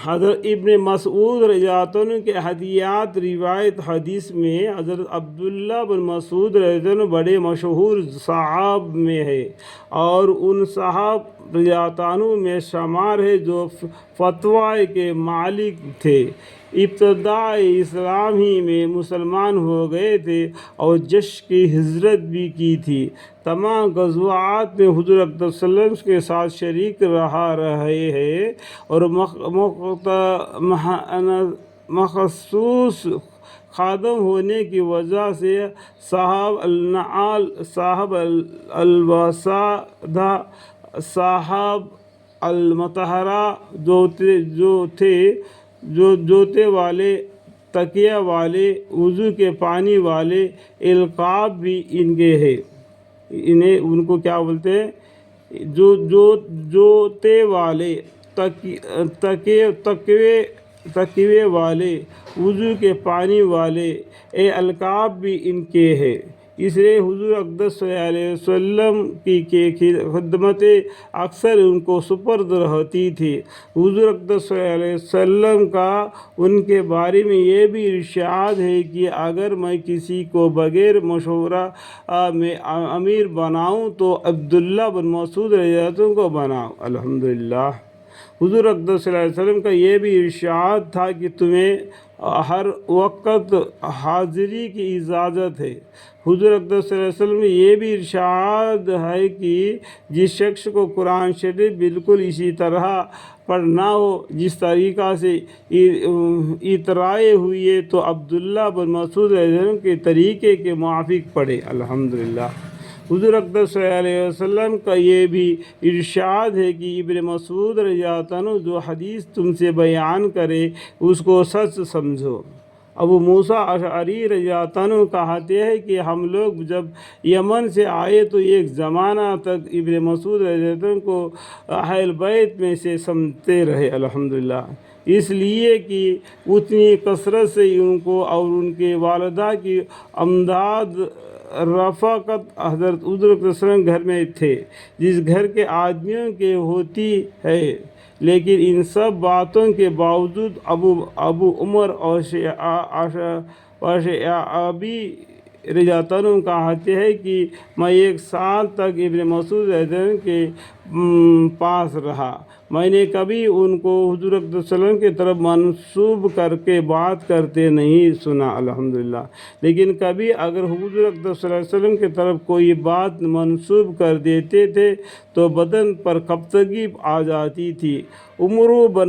حضرت ابن مسعود رضی اللہ عنہ کے حدیث روایت حدیث میں حضرت عبداللہ بن مسعود رضی اللہ عنہ بڑے مشہور صحاب میں ہے اور ان صحاب رضی اللہ عنہ میں شمار ہے جو فتوی کے مالک تھے، ابتدائی اسلام ہی میں مسلمان ہو گئے تھے اور جش کی ہجرت بھی کی تھی۔ تمام غزوات میں حضور اکرم صلی اللہ علیہ وسلم کے ساتھ شریک رہے ہیں اور مخصوص خادم ہونے کی وجہ سے صاحب النعال، صاحب الوسادہ، صاحب المطہرہ جوتے والے، تکیہ والے، وضو کے پانی والے القاب بھی ان کے ہیں۔ ان کو کیا بولتے ہیں؟ جوتے والے، تکیے والے، وضو کے پانی والے، القاب بھی ان کے ہیں۔ اس لیے حضور اقدس صلی اللہ علیہ وسلم کی خدمتیں اکثر ان کو سپرد رہتی تھی۔ حضور اقدس صلی اللہ علیہ وسلم کا ان کے بارے میں یہ بھی ارشاد ہے کہ اگر میں کسی کو بغیر مشورہ میں امیر بناؤں تو عبداللہ بن مسعود رضی اللہ عنہ کو بناؤں۔ الحمدللہ۔ حضور اقدس صلی اللہ علیہ وسلم کا یہ بھی ارشاد تھا کہ تمہیں ہر وقت حاضری کی اجازت ہے۔ حضور اقدس صلی اللہ علیہ وسلم میں یہ بھی ارشاد ہے کہ جس شخص کو قرآن شریف بالکل اسی طرح پڑھنا ہو جس طریقہ سے اترائے ہوئی ہے تو عبداللہ بن مسعود رضی اللہ عنہ کے طریقے کے موافق پڑھے۔ الحمدللہ۔ حضور اقدس صلی اللہ علیہ وسلم کا یہ بھی ارشاد ہے کہ ابن مسعود رضی اللہ عنہ جو حدیث تم سے بیان کرے اس کو سچ سمجھو۔ ابو موسیٰ اشعری رضی اللہ عنہ کہتے ہیں کہ ہم لوگ جب یمن سے آئے تو ایک زمانہ تک ابن مسعود رضی اللہ عنہ کو اہل بیت میں سے سمجھتے رہے۔ الحمدللہ۔ اس لیے کہ اتنی کثرت سے ان کو اور ان کے والدہ کی امداد رفاقت حضرت حضور صلی اللہ علیہ وسلم گھر میں تھے جس گھر کے آدمیوں کے ہوتی ہے، لیکن ان سب باتوں کے باوجود ابو عمر اور شعبی رضی اللہ عنہ کہتے ہیں کہ میں 1 سال تک ابن مسعود رضی اللہ عنہ کے پاس رہا۔ میں نے کبھی ان کو حضور اکرم صلی اللہ علیہ وسلم کی طرف منسوب کر کے بات کرتے نہیں سنا۔ الحمدللہ۔ لیکن کبھی اگر حضور اکرم صلی اللہ علیہ وسلم کی طرف کوئی بات منسوب کر دیتے تھے تو بدن پر کپتگی آ جاتی تھی۔ عمرو بن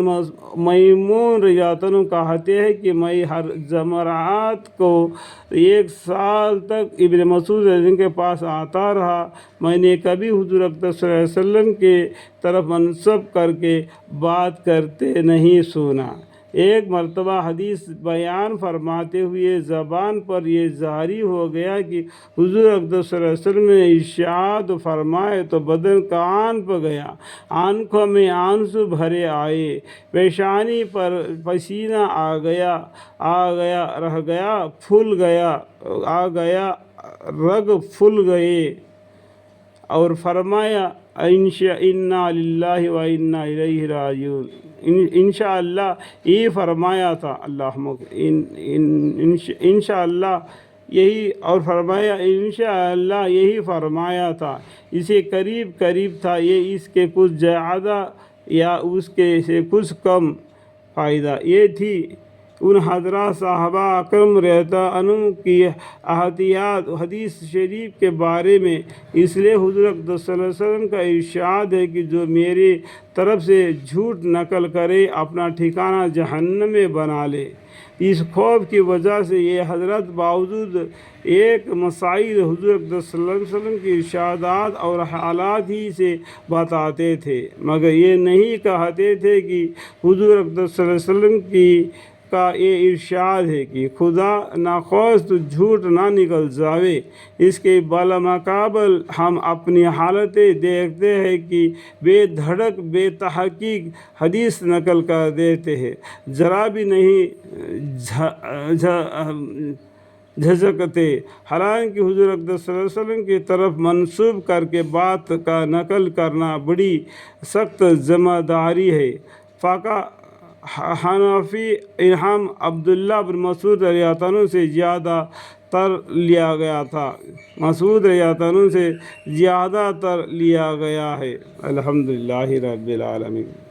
میمون رضی اللہ عنہ کہتے ہیں کہ میں ہر جمعرات کو 1 سال تک ابن مسعود رضی اللہ عنہ کے پاس آتا رہا۔ میں نے کبھی حضور اکرم صلی اللہ علیہ وسلم کے طرف منسوب کر کے بات کرتے نہیں سنا۔ ایک مرتبہ حدیث بیان فرماتے ہوئے زبان پر یہ جاری ہو گیا کہ حضور اکرم صلی اللہ علیہ وسلم نے ارشاد فرمائے تو بدن کانپ گیا، آنکھوں میں آنسو بھرے آئے، پیشانی پر پسینہ آ گیا، رہ گیا، پھول گیا، آ گیا، رگ پھول گئے اور فرمایا انا للہ و انا الیہ راجعون۔ انشاءاللہ یہ فرمایا تھا، انشاءاللہ یہی اور فرمایا انشاءاللہ یہی فرمایا تھا، اسے قریب تھا یہ اس کے کچھ زیادہ یا اس کے سے کچھ کم فائدہ۔ یہ تھی ان حضرات صحابہ اکرام رضی اللہ عنہ کی احتیاط حدیث شریف کے بارے میں۔ اس لیے حضور اکرم صلی اللہ علیہ وسلم کا ارشاد ہے کہ جو میری طرف سے جھوٹ نقل کرے اپنا ٹھکانہ جہنم میں بنا لے۔ اس خوف کی وجہ سے یہ حضرت باوجود ایک مسائل حضور اکرم صلی اللہ علیہ وسلم کی ارشادات اور حالات ہی سے بتاتے تھے، مگر یہ نہیں کہتے تھے کہ حضور اکرم صلی اللہ علیہ وسلم کا یہ ارشاد ہے کہ خدا نخواست جھوٹ نہ نکل جاوے۔ اس کے بالمقابل ہم اپنی حالتیں دیکھتے ہیں کہ بے دھڑک بے تحقیق حدیث نقل کر دیتے ہیں، ذرا بھی نہیں جھجکتے، حالانکہ حضور اکرم صلی اللہ علیہ وسلم کی طرف منسوب کر کے بات کا نقل کرنا بڑی سخت ذمہ داری ہے۔ حنفی ہم عبداللہ بن مسعود رضی اللہ عنہ سے زیادہ تر لیا گیا تھا، مسعود رضی اللہ عنہ سے زیادہ تر لیا گیا ہے۔ الحمدللہ رب العالمین۔